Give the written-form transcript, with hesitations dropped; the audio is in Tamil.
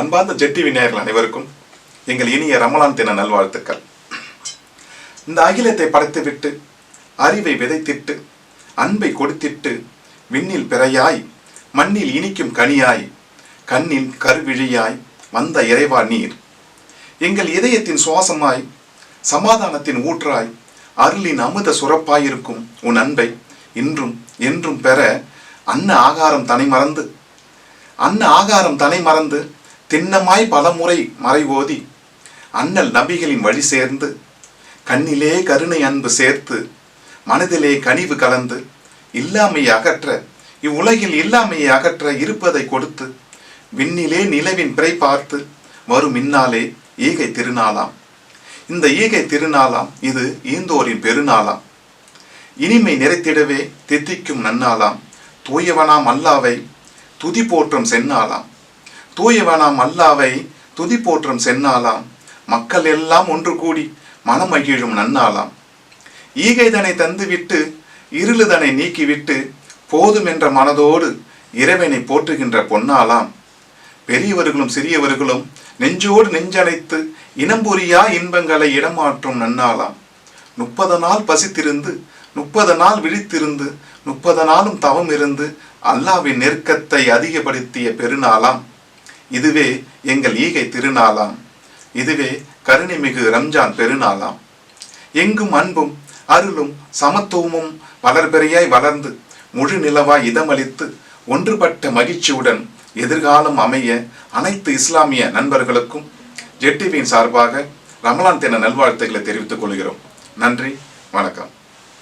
அன்பார்ந்த ஜெட்டி விநாயகர்கள் அனைவருக்கும் எங்கள் இனிய ரமலான் தின நல்வாழ்த்துக்கள். இந்த அகிலத்தை படைத்துவிட்டு அறிவை விதைத்திட்டு அன்பை கொடுத்திட்டு விண்ணில் பிறையாய் மண்ணில் இனிக்கும் கனியாய் கண்ணில் கருவிழியாய் வந்த இறைவா நீர், எங்கள் இதயத்தின் சுவாசமாய் சமாதானத்தின் ஊற்றாய் அருளின் அமுத சுரப்பாயிருக்கும் உன் அன்பை இன்றும் என்றும் பெற அன்ன ஆகாரம் தனை மறந்து திண்ணமாய் பலமுறை மறைவோதி அண்ணல் நபிகளின் வழி சேர்ந்து கண்ணிலே கருணை அன்பு சேர்த்து மனதிலே கனிவு கலந்து இல்லாமையை அகற்ற இவ்வுலகில் இல்லாமையை அகற்ற இருப்பதை கொடுத்து விண்ணிலே நிலவின் பிறை பார்த்து வரும் இந்நாளே ஈகை திருநாளாம். இந்த ஈகை திருநாளாம் இது ஈந்தோரின் பெருநாளாம். இனிமை நிறைத்திடவே தித்திக்கும் நன்னாளாம். தூயவனாம் அல்லாவை துதி போற்றும் சென்னாளாம். தூயவனாம் அல்லாவை துதி போற்றும் சென்னாளாம். மக்கள் எல்லாம் ஒன்று கூடி மனமகிழும் நன்னாளாம். ஈகைதனை தந்துவிட்டு இருளுதனை நீக்கிவிட்டு போதும் என்ற மனதோடு இறைவனை போற்றுகின்ற பொன்னாளாம். பெரியவர்களும் சிறியவர்களும் நெஞ்சோடு நெஞ்சடைத்து இனம்புரியா இன்பங்களை இடமாற்றும் நன்னாளாம். 30 நாள் பசித்திருந்து 30 நாள் விழித்திருந்து 30 நாளும் தவம் இருந்து அல்லாவின் நெருக்கத்தை அதிகப்படுத்திய பெருநாளாம். இதுவே எங்கள் ஈகை திருநாளாம். இதுவே கருணைமிகு ரம்ஜான் பெருநாளாம். எங்கும் அன்பும் அருளும் சமத்துவமும் வளர்பெறையாய் வளர்ந்து முழு நிலவாய் இதமளித்து ஒன்றுபட்ட மகிழ்ச்சியுடன் எதிர்காலம் அமைய அனைத்து இஸ்லாமிய நண்பர்களுக்கும் ஜெட்டிவியின் சார்பாக ரமலான் தின நல்வாழ்த்துக்களை தெரிவித்துக் கொள்கிறோம். நன்றி, வணக்கம்.